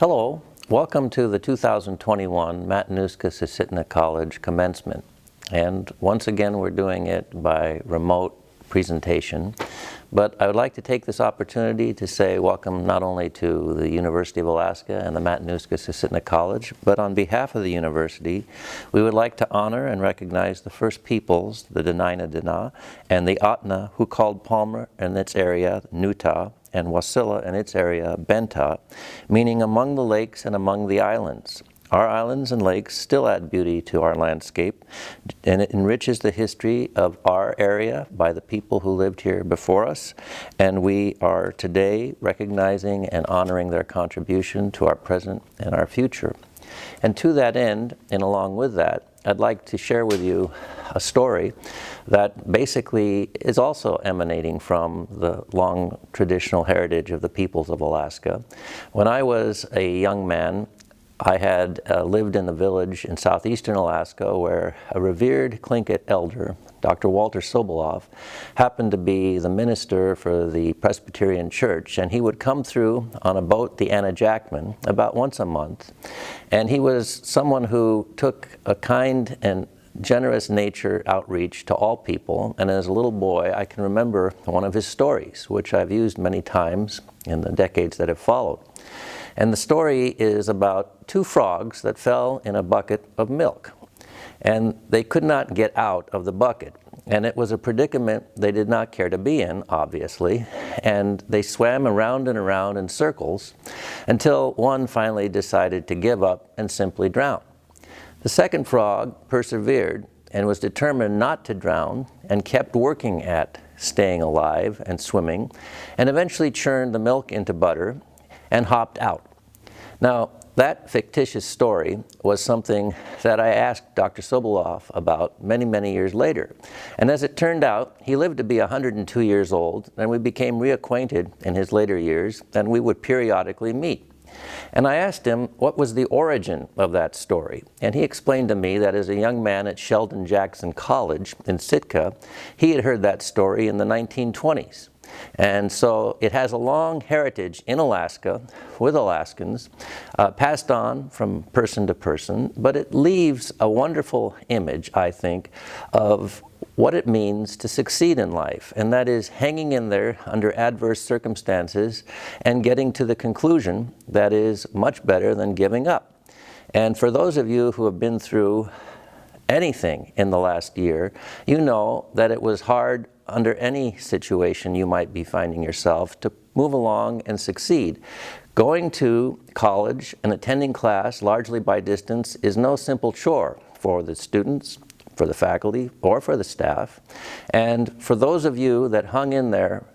Hello, welcome to the 2021 Matanuska-Susitna College commencement. And once again, we're doing it by remote presentation. But I would like to take this opportunity to say welcome not only to the University of Alaska and the Matanuska-Susitna College, but on behalf of the university, we would like to honor and recognize the first peoples, the Dena'ina Dena, and the Ahtna, who called Palmer and its area Nuta, and Wasilla and its area Bentah, meaning among the lakes and among the islands. Our islands and lakes still add beauty to our landscape, and it enriches the history of our area by the people who lived here before us, and we are today recognizing and honoring their contribution to our present and our future. And to that end, and along with that, I'd like to share with you a story that basically is also emanating from the long traditional heritage of the peoples of Alaska. When I was a young man, I had lived in a village in southeastern Alaska where a revered Tlingit elder, Dr. Walter Sobolov, happened to be the minister for the Presbyterian Church, and he would come through on a boat, the Anna Jackman, about once a month. And he was someone who took a kind and generous nature outreach to all people, and as a little boy I can remember one of his stories, which I've used many times in the decades that have followed. And the story is about two frogs that fell in a bucket of milk. And they could not get out of the bucket. And it was a predicament they did not care to be in, obviously. And they swam around and around in circles until one finally decided to give up and simply drown. The second frog persevered and was determined not to drown and kept working at staying alive and swimming, and eventually churned the milk into butter and hopped out. Now, that fictitious story was something that I asked Dr. Sobolov about many, many years later. And as it turned out, he lived to be 102 years old, and we became reacquainted in his later years, and we would periodically meet. And I asked him what was the origin of that story. And he explained to me that as a young man at Sheldon Jackson College in Sitka, he had heard that story in the 1920s. And so it has a long heritage in Alaska with Alaskans, passed on from person to person, but it leaves a wonderful image, I think, of what it means to succeed in life, and that is hanging in there under adverse circumstances and getting to the conclusion that is much better than giving up. And for those of you who have been through anything in the last year, you know that it was hard under any situation you might be finding yourself to move along and succeed. Going to college and attending class largely by distance is no simple chore for the students, for the faculty, or for the staff. And for those of you that hung in there,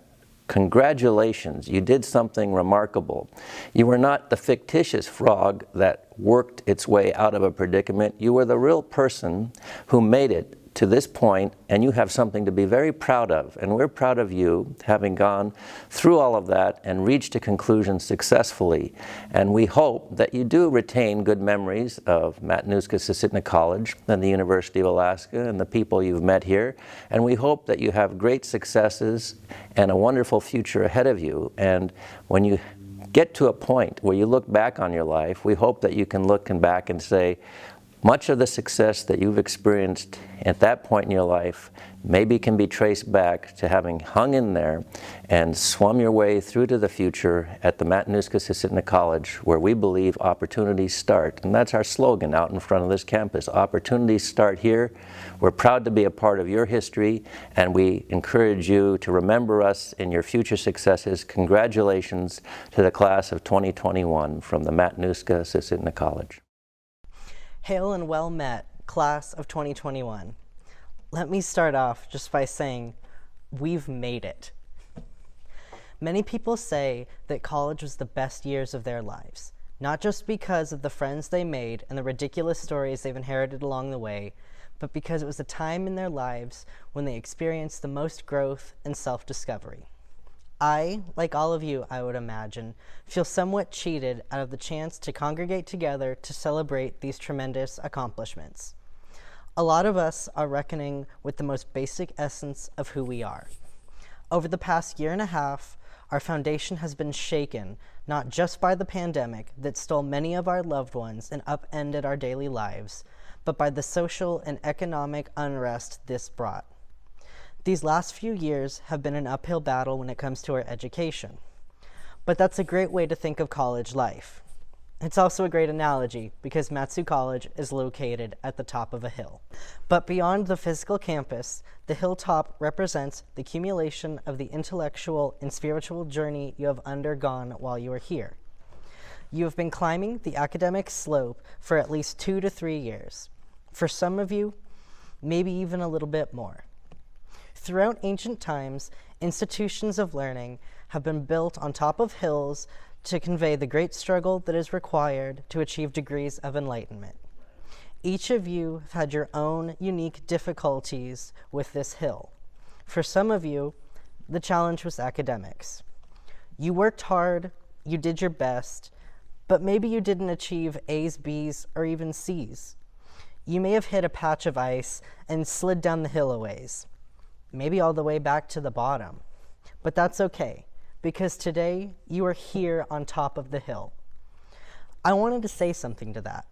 congratulations, you did something remarkable. You were not the fictitious frog that worked its way out of a predicament. You were the real person who made it to this point, and you have something to be very proud of. And we're proud of you, having gone through all of that and reached a conclusion successfully. And we hope that you do retain good memories of Matanuska-Susitna College and the University of Alaska and the people you've met here. And we hope that you have great successes and a wonderful future ahead of you. And when you get to a point where you look back on your life, we hope that you can look back and say, much of the success that you've experienced at that point in your life maybe can be traced back to having hung in there and swum your way through to the future at the Matanuska-Susitna College, where we believe opportunities start. And that's our slogan out in front of this campus. Opportunities start here. We're proud to be a part of your history, and we encourage you to remember us in your future successes. Congratulations to the class of 2021 from the Matanuska-Susitna College. Hail and well met, class of 2021. Let me start off just by saying, we've made it. Many people say that college was the best years of their lives, not just because of the friends they made and the ridiculous stories they've inherited along the way, but because it was a time in their lives when they experienced the most growth and self-discovery. I, like all of you, I would imagine, feel somewhat cheated out of the chance to congregate together to celebrate these tremendous accomplishments. A lot of us are reckoning with the most basic essence of who we are. Over the past year and a half, our foundation has been shaken not just by the pandemic that stole many of our loved ones and upended our daily lives, but by the social and economic unrest this brought. These last few years have been an uphill battle when it comes to our education. But that's a great way to think of college life. It's also a great analogy because Mat-Su College is located at the top of a hill. But beyond the physical campus, the hilltop represents the accumulation of the intellectual and spiritual journey you have undergone while you are here. You have been climbing the academic slope for at least 2 to 3 years. For some of you, maybe even a little bit more. Throughout ancient times, institutions of learning have been built on top of hills to convey the great struggle that is required to achieve degrees of enlightenment. Each of you have had your own unique difficulties with this hill. For some of you, the challenge was academics. You worked hard, you did your best, but maybe you didn't achieve A's, B's, or even C's. You may have hit a patch of ice and slid down the hill a ways, maybe all the way back to the bottom. But that's okay, because today you are here on top of the hill. I wanted to say something to that.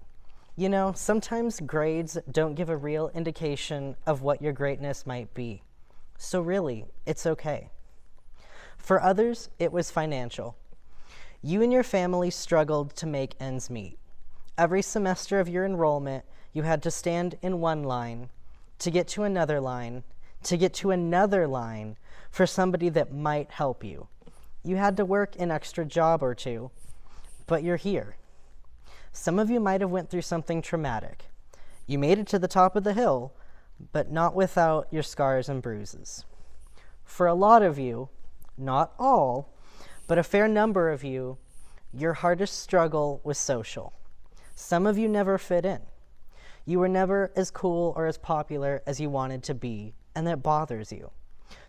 You know, sometimes grades don't give a real indication of what your greatness might be. So really, it's okay. For others, it was financial. You and your family struggled to make ends meet. Every semester of your enrollment, you had to stand in one line, to get to another line, to get to another line for somebody that might help you. You had to work an extra job or two, but you're here. Some of you might have went through something traumatic. You made it to the top of the hill, but not without your scars and bruises. For a lot of you, not all, but a fair number of you, your hardest struggle was social. Some of you never fit in. You were never as cool or as popular as you wanted to be, and that bothers you.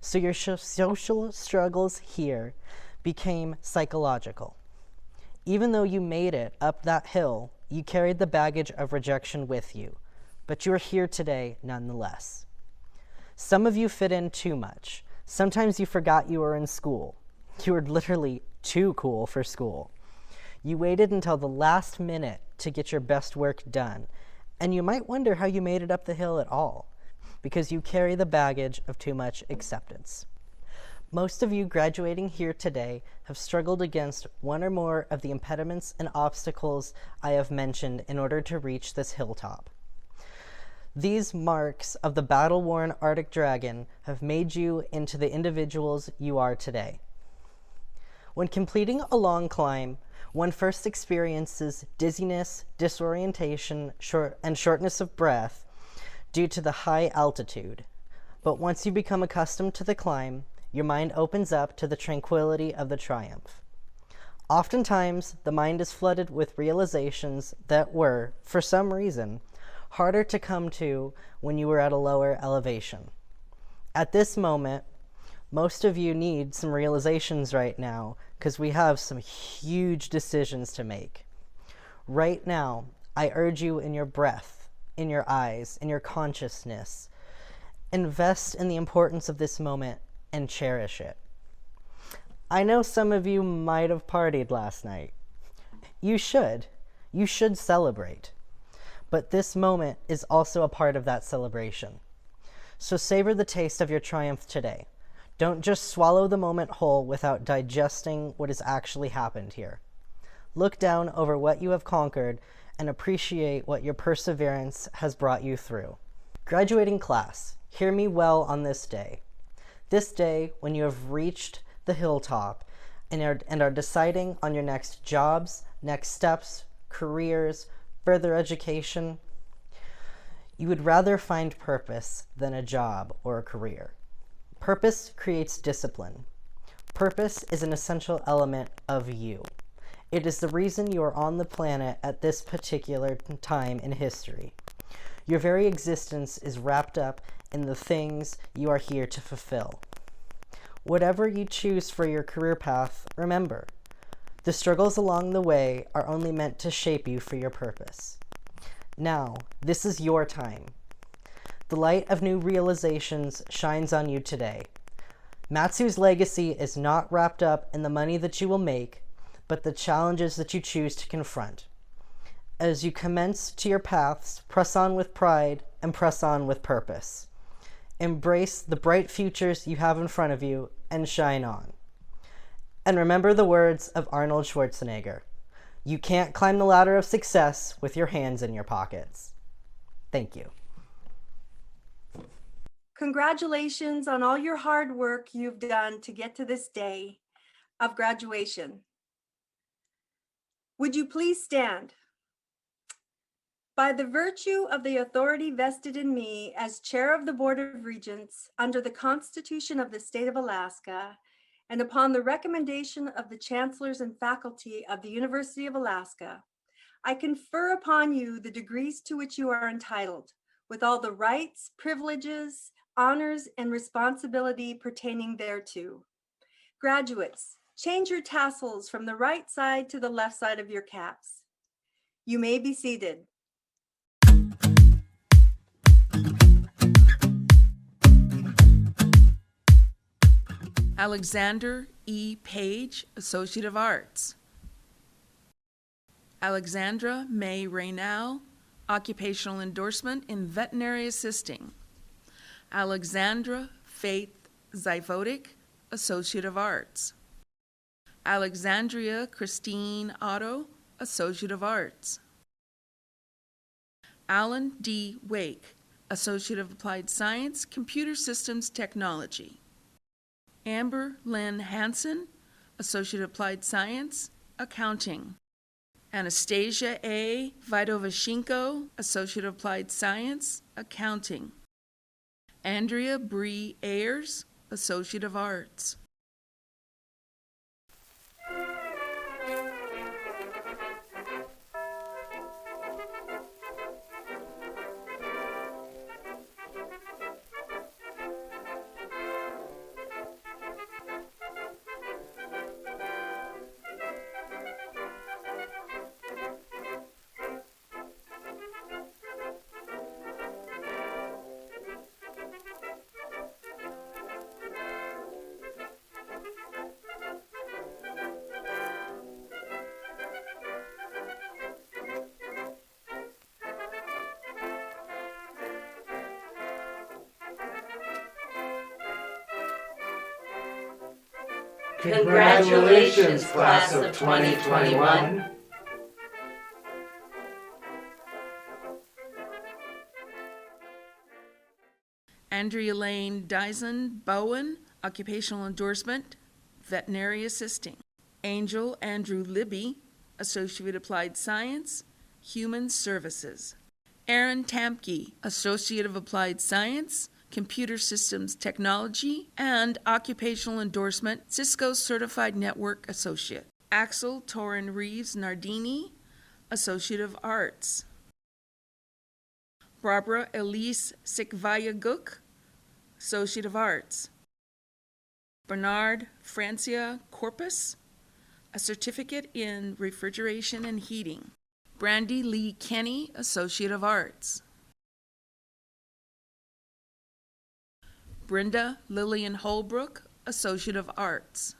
So your social struggles here became psychological. Even though you made it up that hill, you carried the baggage of rejection with you, but you are here today nonetheless. Some of you fit in too much. Sometimes you forgot you were in school. You were literally too cool for school. You waited until the last minute to get your best work done, and you might wonder how you made it up the hill at all, because you carry the baggage of too much acceptance. Most of you graduating here today have struggled against one or more of the impediments and obstacles I have mentioned in order to reach this hilltop. These marks of the battle-worn Arctic dragon have made you into the individuals you are today. When completing a long climb, one first experiences dizziness, disorientation, and shortness of breath due to the high altitude. But once you become accustomed to the climb, your mind opens up to the tranquility of the triumph. Oftentimes, the mind is flooded with realizations that were, for some reason, harder to come to when you were at a lower elevation. At this moment, most of you need some realizations right now because we have some huge decisions to make. Right now, I urge you in your breath, in your eyes, in your consciousness, invest in the importance of this moment and cherish it. I know some of you might have partied last night. You should. You should celebrate. But this moment is also a part of that celebration. So savor the taste of your triumph today. Don't just swallow the moment whole without digesting what has actually happened here. Look down over what you have conquered and appreciate what your perseverance has brought you through. Graduating class, hear me well on this day. This day, when you have reached the hilltop and are deciding on your next jobs, next steps, careers, further education, you would rather find purpose than a job or a career. Purpose creates discipline. Purpose is an essential element of you. It is the reason you are on the planet at this particular time in history. Your very existence is wrapped up in the things you are here to fulfill. Whatever you choose for your career path, remember, the struggles along the way are only meant to shape you for your purpose. Now, this is your time. The light of new realizations shines on you today. Mat-Su's legacy is not wrapped up in the money that you will make, but the challenges that you choose to confront. As you commence to your paths, press on with pride and press on with purpose. Embrace the bright futures you have in front of you and shine on. And remember the words of Arnold Schwarzenegger: you can't climb the ladder of success with your hands in your pockets. Thank you. Congratulations on all your hard work you've done to get to this day of graduation. Would you please stand? By the virtue of the authority vested in me as Chair of the Board of Regents under the Constitution of the State of Alaska, and upon the recommendation of the chancellors and faculty of the University of Alaska, I confer upon you the degrees to which you are entitled, with all the rights, privileges, honors, and responsibility pertaining thereto. Graduates, change your tassels from the right side to the left side of your caps. You may be seated. Alexander E. Page, Associate of Arts. Alexandra May Raynal, Occupational Endorsement in Veterinary Assisting. Alexandra Faith Zyvotic, Associate of Arts. Alexandria Christine Otto, Associate of Arts. Alan D. Wake, Associate of Applied Science, Computer Systems Technology. Amber Lynn Hansen, Associate of Applied Science, Accounting. Anastasia A. Vidovashenko, Associate of Applied Science, Accounting. Andrea Bree Ayers, Associate of Arts. Congratulations, class of 2021. Andrea Lane Dyson Bowen, Occupational Endorsement, Veterinary Assisting. Angel Andrew Libby, Associate Applied Science, Human Services. Aaron Tampke, Associate of Applied Science, Computer Systems Technology, and Occupational Endorsement, Cisco Certified Network Associate. Axel Torin Reeves Nardini, Associate of Arts. Barbara Elise Sikvaya-Guk, Associate of Arts. Bernard Francia Corpus, a Certificate in Refrigeration and Heating. Brandy Lee Kenny, Associate of Arts. Brenda Lillian Holbrook, Associate of Arts.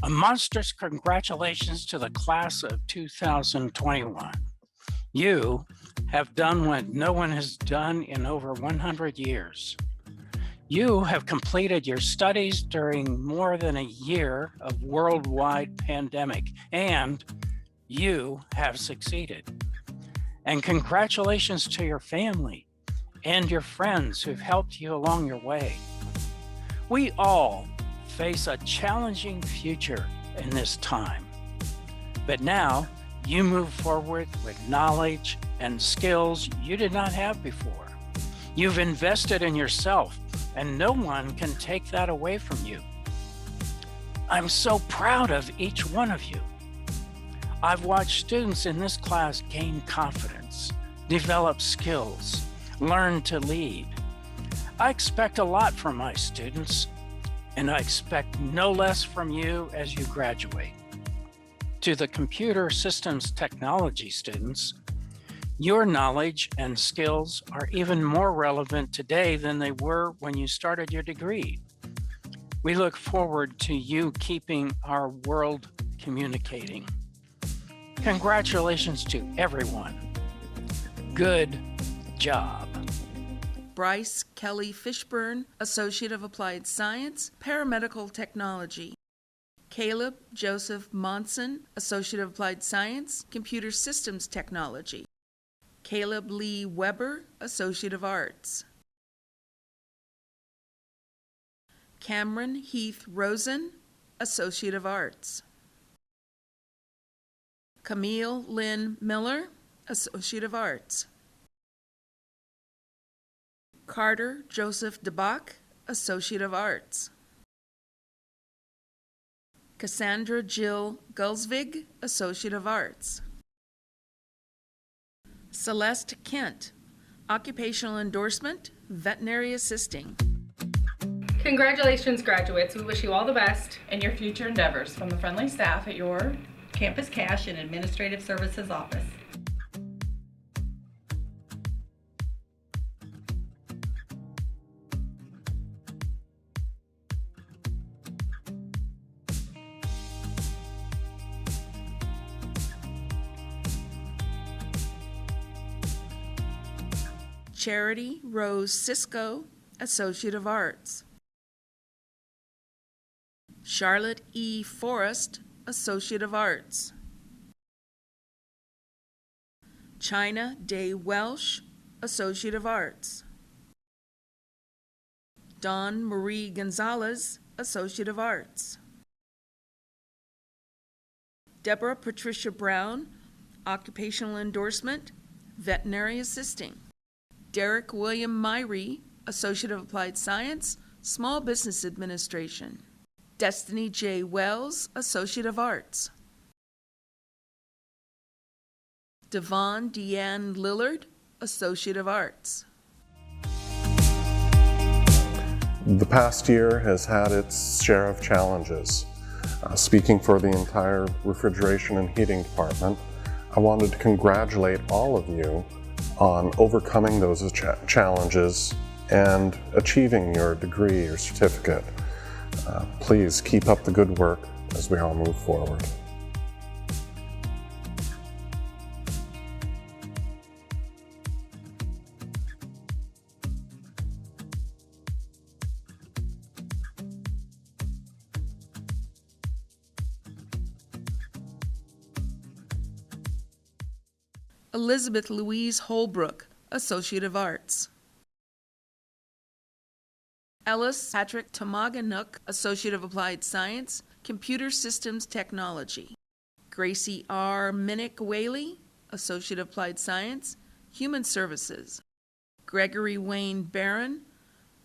A monstrous congratulations to the class of 2021. You have done what no one has done in over 100 years. You have completed your studies during more than a year of worldwide pandemic, and you have succeeded. And congratulations to your family and your friends who've helped you along your way. We all face a challenging future in this time, but now you move forward with knowledge and skills you did not have before. You've invested in yourself, and no one can take that away from you. I'm so proud of each one of you. I've watched students in this class gain confidence, develop skills, learn to lead. I expect a lot from my students, and I expect no less from you as you graduate. To the Computer Systems Technology students, your knowledge and skills are even more relevant today than they were when you started your degree. We look forward to you keeping our world communicating. Congratulations to everyone. Good job. Bryce Kelly Fishburne, Associate of Applied Science, Paramedical Technology. Caleb Joseph Monson, Associate of Applied Science, Computer Systems Technology. Caleb Lee Weber, Associate of Arts. Cameron Heath Rosen, Associate of Arts. Camille Lynn Miller, Associate of Arts. Carter Joseph DeBach, Associate of Arts. Cassandra Jill Gulsvig, Associate of Arts. Celeste Kent, Occupational Endorsement, Veterinary Assisting. Congratulations, graduates. We wish you all the best. In your future endeavors from the friendly staff at your Campus Cash and Administrative Services Office. Charity Rose Cisco, Associate of Arts. Charlotte E. Forrest, Associate of Arts. China Day Welsh, Associate of Arts. Dawn Marie Gonzalez, Associate of Arts. Deborah Patricia Brown, Occupational Endorsement, Veterinary Assisting. Derek William Myrie, Associate of Applied Science, Small Business Administration. Destiny J. Wells, Associate of Arts. Devon Deanne Lillard, Associate of Arts. The past year has had its share of challenges. Speaking for the entire refrigeration and heating department, I wanted to congratulate all of you on overcoming those challenges and achieving your degree or certificate. Please keep up the good work as we all move forward. Elizabeth Louise Holbrook, Associate of Arts. Ellis Patrick Tomaganuk, Associate of Applied Science, Computer Systems Technology. Gracie R. Minnick Whaley, Associate of Applied Science, Human Services. Gregory Wayne Barron,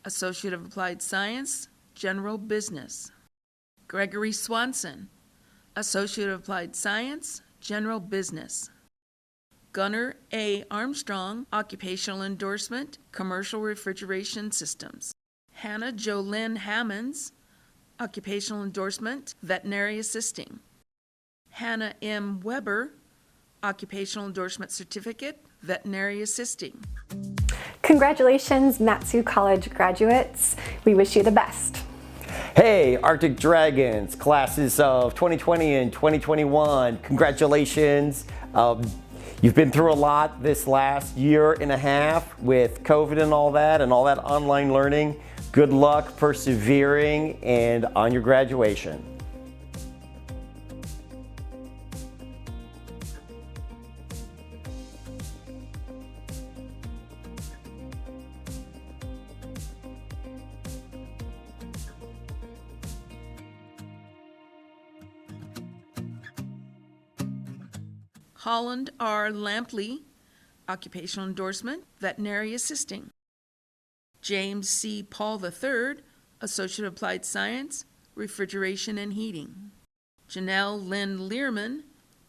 Associate of Applied Science, General Business. Gregory Swanson, Associate of Applied Science, General Business. Gunnar A. Armstrong, Occupational Endorsement, Commercial Refrigeration Systems. Hannah Jolynn Hammonds, Occupational Endorsement, Veterinary Assisting. Hannah M. Weber, Occupational Endorsement Certificate, Veterinary Assisting. Congratulations, Mat-Su College graduates. We wish you the best. Hey, Arctic Dragons, classes of 2020 and 2021, congratulations. You've been through a lot this last year and a half with COVID and all that online learning. Good luck persevering and on your graduation. Holland R. Lampley, Occupational Endorsement, Veterinary Assisting. James C. Paul III, Associate of Applied Science, Refrigeration and Heating. Janelle Lynn Learman,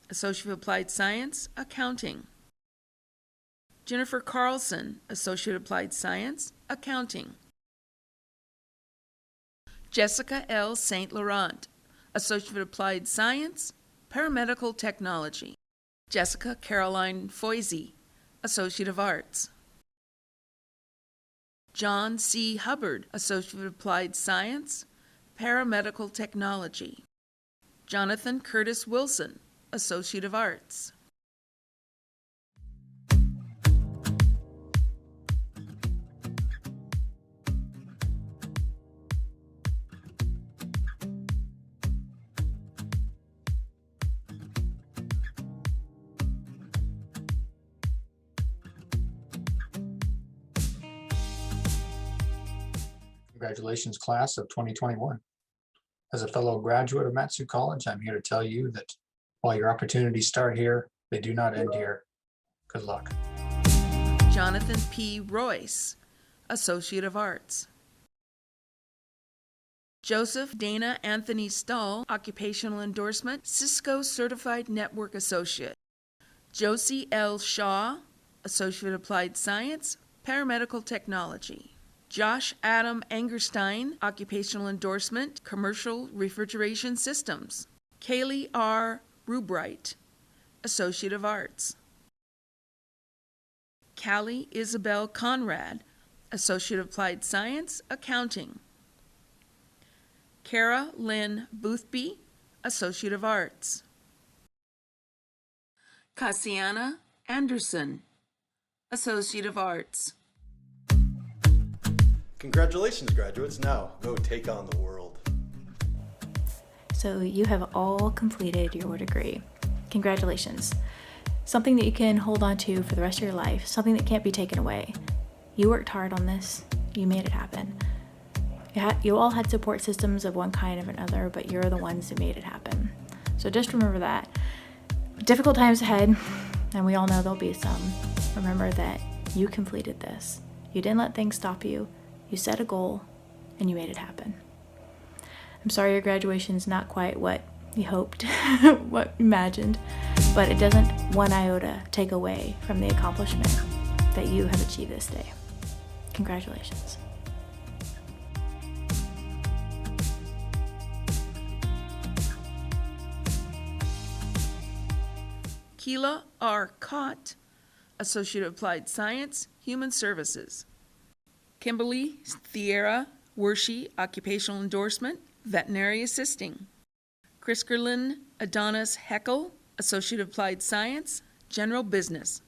Associate of Applied Science, Accounting. Jennifer Carlson, Associate of Applied Science, Accounting. Jessica L. St. Laurent, Associate of Applied Science, Paramedical Technology. Jessica Caroline Foisey, Associate of Arts. John C. Hubbard, Associate of Applied Science, Paramedical Technology. Jonathan Curtis Wilson, Associate of Arts. Congratulations, class of 2021. As a fellow graduate of Matsu College, I'm here to tell you that while your opportunities start here, they do not end here. Good luck. Jonathan P. Royce, Associate of Arts. Joseph Dana Anthony Stahl, Occupational Endorsement, Cisco Certified Network Associate. Josie L. Shaw, Associate Applied Science, Paramedical Technology. Josh Adam Angerstein, Occupational Endorsement, Commercial Refrigeration Systems. Kaylee R. Rubright, Associate of Arts. Callie Isabel Conrad, Associate of Applied Science, Accounting. Kara Lynn Boothby, Associate of Arts. Cassiana Anderson, Associate of Arts. Congratulations, graduates. Now, go take on the world. So you have all completed your degree. Congratulations. Something that you can hold on to for the rest of your life, something that can't be taken away. You worked hard on this. You made it happen. You all had support systems of one kind or another, but you're the ones who made it happen. So just remember that. Difficult times ahead, and we all know there'll be some. Remember that you completed this. You didn't let things stop you. You set a goal, and you made it happen. I'm sorry your graduation's not quite what you hoped, what you imagined, but it doesn't one iota take away from the accomplishment that you have achieved this day. Congratulations. Keela R. Cott, Associate of Applied Science, Human Services. Kimberly Thierra Wershey, Occupational Endorsement, Veterinary Assisting. Kriskerlin Adonis Heckel, Associate of Applied Science, General Business.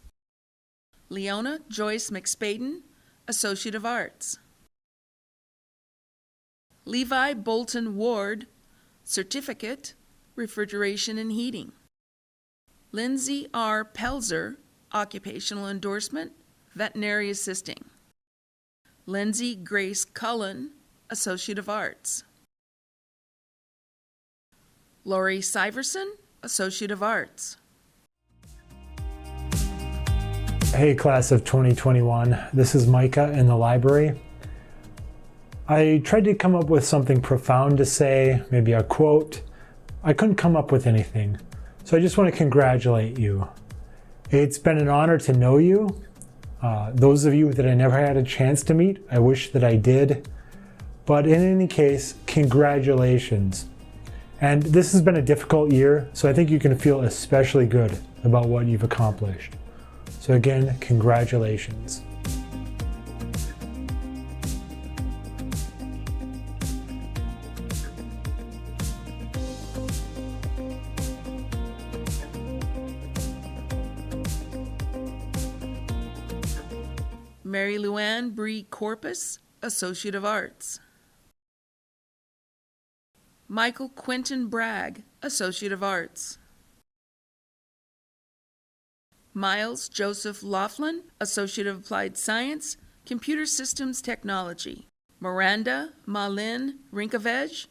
Leona Joyce McSpaden, Associate of Arts. Levi Bolton Ward, Certificate, Refrigeration and Heating. Lindsay R. Pelzer, Occupational Endorsement, Veterinary Assisting. Lindsay Grace Cullen, Associate of Arts. Lori Syverson, Associate of Arts. Hey, class of 2021. This is Micah in the library. I tried to come up with something profound to say, maybe a quote. I couldn't come up with anything, so I just want to congratulate you. It's been an honor to know you. Those of you that I never had a chance to meet, I wish that I did. But in any case, congratulations. And this has been a difficult year, so I think you can feel especially good about what you've accomplished. So again, congratulations. Mary Luann Bree Corpus, Associate of Arts. Michael Quentin Bragg, Associate of Arts. Miles Joseph Laughlin, Associate of Applied Science, Computer Systems Technology. Miranda Malin Rinkavej,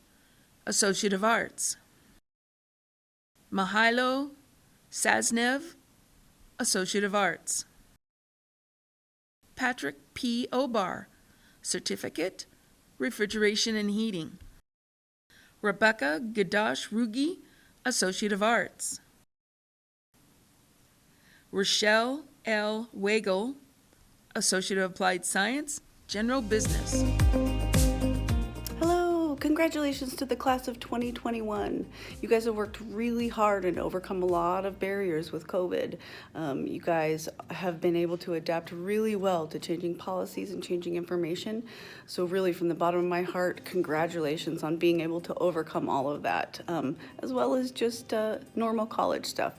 Associate of Arts. Mihailo Saznev, Associate of Arts. Patrick P. Obar, Certificate, Refrigeration and Heating. Rebecca Gadash Rugi, Associate of Arts. Rochelle L. Wagle, Associate of Applied Science, General Business. Hello, Congratulations to the class of 2021. You guys have worked really hard and overcome a lot of barriers with COVID. You guys have been able to adapt really well to changing policies and changing information. So really, from the bottom of my heart, congratulations on being able to overcome all of that, as well as just normal college stuff.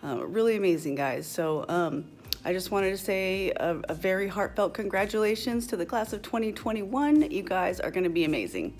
Really amazing, guys. So I just wanted to say a very heartfelt congratulations to the class of 2021. You guys are going to be amazing.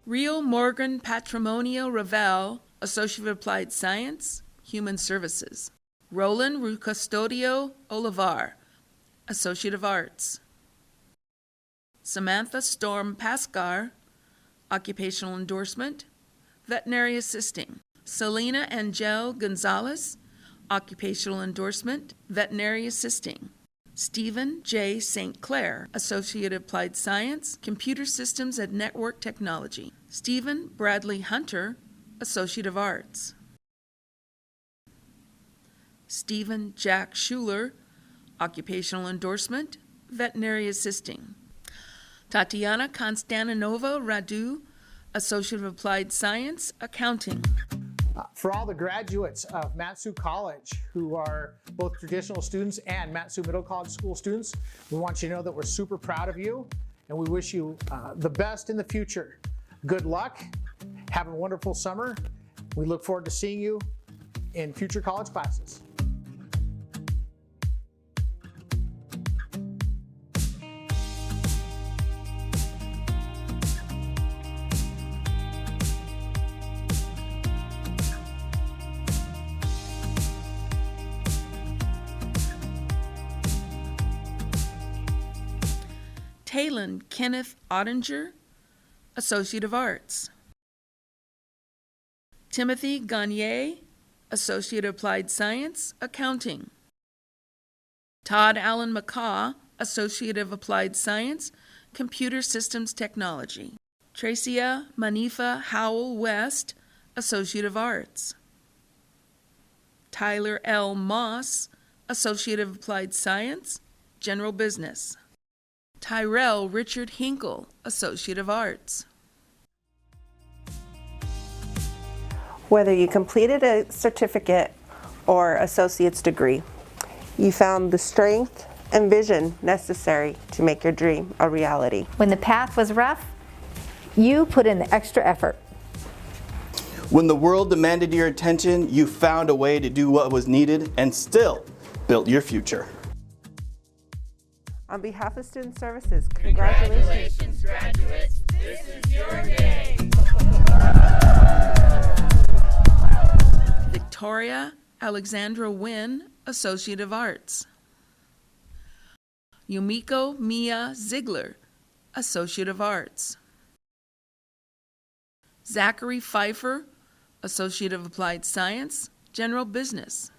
Rio Morgan Patrimonio Ravel, Associate of Applied Science, Human Services. Roland Rucustodio Olivar, Associate of Arts. Samantha Storm Pascar, Occupational Endorsement, Veterinary Assisting. Selena Angel Gonzalez, Occupational Endorsement, Veterinary Assisting. Stephen J. St. Clair, Associate of Applied Science, Computer Systems and Network Technology. Stephen Bradley Hunter, Associate of Arts. Stephen Jack Schuler, Occupational Endorsement, Veterinary Assisting. Tatiana Konstantinova Radu, Associate of Applied Science, Accounting. For all the graduates of Mat-Su College who are both traditional students and Mat-Su Middle College School students, we want you to know that we're super proud of you and we wish you the best in the future. Good luck. Have a wonderful summer. We look forward to seeing you in future college classes. Talon Kenneth Ottinger, Associate of Arts. Timothy Gagne, Associate of Applied Science, Accounting. Todd Allen McCaw, Associate of Applied Science, Computer Systems Technology. Tracia Manifa Howell West, Associate of Arts. Tyler L. Moss, Associate of Applied Science, General Business. Tyrell Richard Hinkle, Associate of Arts. Whether you completed a certificate or associate's degree, you found the strength and vision necessary to make your dream a reality. When the path was rough, you put in the extra effort. When the world demanded your attention, you found a way to do what was needed and still built your future. On behalf of Student Services, congratulations, graduates. This is your day. Victoria Alexandra Wynn, Associate of Arts. Yumiko Mia Ziegler, Associate of Arts. Zachary Pfeiffer, Associate of Applied Science, General Business.